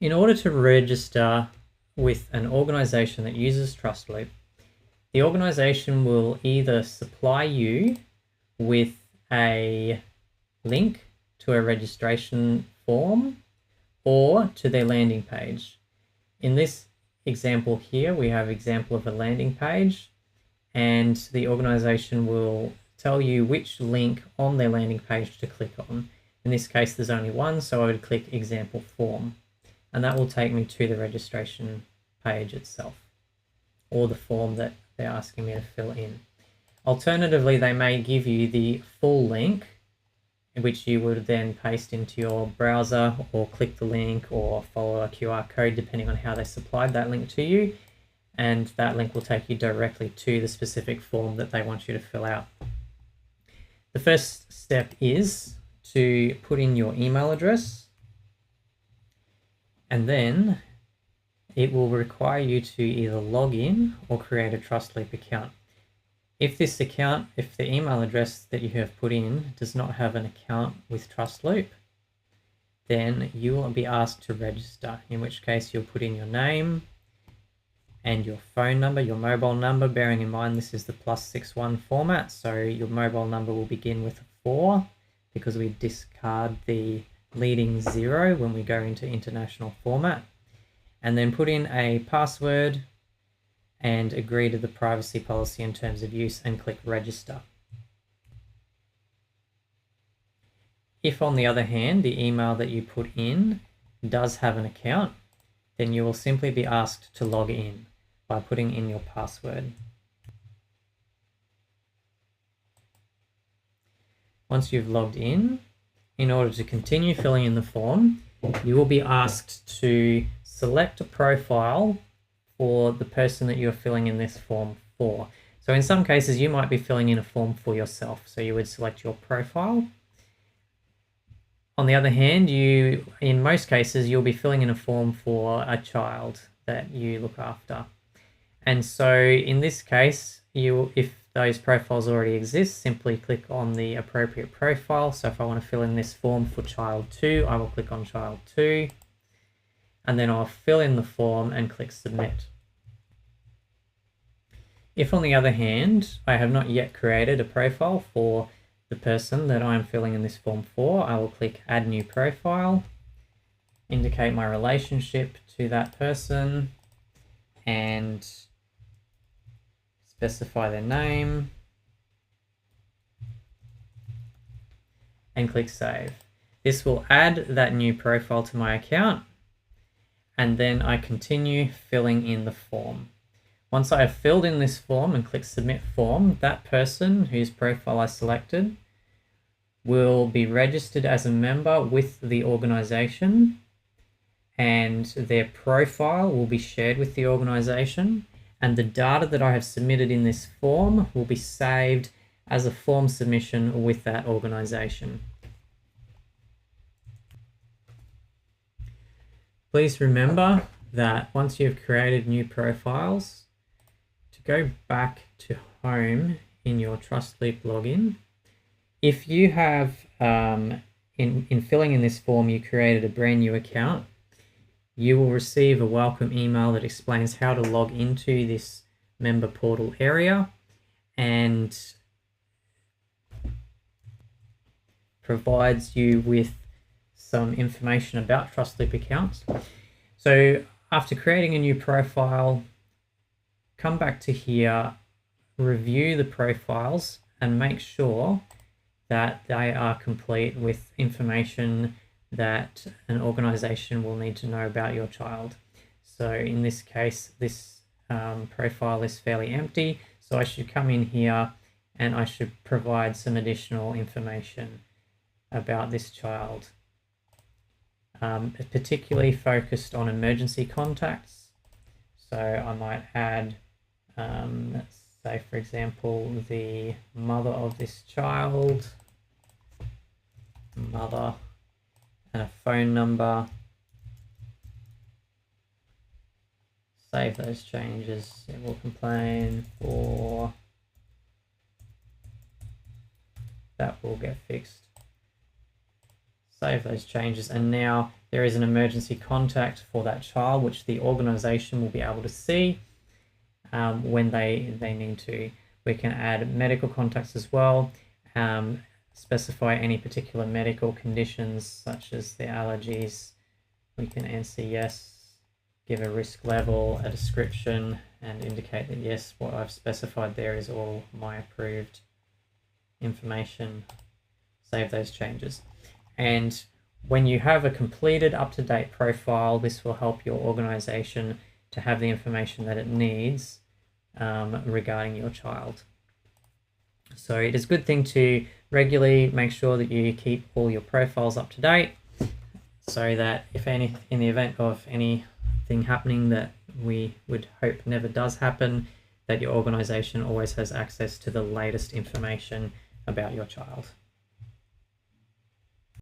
In order to register with an organization that uses TrustLoop, the organization will either supply you with a link to a registration form or to their landing page. In this example here, we have an example of a landing page, and the organization will tell you which link on their landing page to click on. In this case, there's only one, so I would click example form, and that will take me to the registration page itself, or the form that they're asking me to fill in. Alternatively, they may give you the full link, which you would then paste into your browser or click the link or follow a QR code depending on how they supplied that link to you, and that link will take you directly to the specific form that they want you to fill out. The first step is to put in your email address, and then it will require you to either log in or create a TrustLoop account. If the email address that you have put in does not have an account with TrustLoop, then you will be asked to register, in which case you'll put in your name and your phone number, your mobile number, bearing in mind this is the +61 format, so your mobile number will begin with a 4 because we discard the leading 0 when we go into international format, and then put in a password and agree to the privacy policy and terms of use and click register. If, on the other hand, the email that you put in does have an account, then you will simply be asked to log in by putting in your password. Once you've logged in order to continue filling in the form, you will be asked to select a profile for the person that you're filling in this form for. So in some cases, you might be filling in a form for yourself, so you would select your profile. On the other hand, in most cases, you'll be filling in a form for a child that you look after. And so in this case, if those profiles already exist, simply click on the appropriate profile. So if I want to fill in this form for child 2, I will click on child 2, and then I'll fill in the form and click submit. If, on the other hand, I have not yet created a profile for the person that I'm filling in this form for, I will click add new profile, indicate my relationship to that person, and specify their name, and click save. This will add that new profile to my account, and then I continue filling in the form. Once I have filled in this form and click submit form, that person whose profile I selected will be registered as a member with the organization, and their profile will be shared with the organization, and the data that I have submitted in this form will be saved as a form submission with that organization. Please remember that once you've created new profiles, to go back to home in your TrustLoop login. If you have, in filling in this form, you created a brand new account, you will receive a welcome email that explains how to log into this member portal area and provides you with some information about TrustLoop accounts. So after creating a new profile, come back to here, review the profiles, and make sure that they are complete with information that an organization will need to know about your child. So in this case, this profile is fairly empty, so I should come in here and I should provide some additional information about this child, particularly focused on emergency contacts. So I might add, let's say, for example, the mother of this child, mother, and a phone number. Save those changes. It will complain for that will get fixed. Save those changes, and now there is an emergency contact for that child, which the organization will be able to see when they need to. We can add medical contacts as well, specify any particular medical conditions such as the allergies. We can answer yes, give a risk level, a description, and indicate that yes, what I've specified there is all my approved information. Save those changes. And when you have a completed up-to-date profile, this will help your organization to have the information that it needs regarding your child. So it is a good thing to regularly make sure that you keep all your profiles up to date, so that in the event of anything happening that we would hope never does happen, that your organization always has access to the latest information about your child.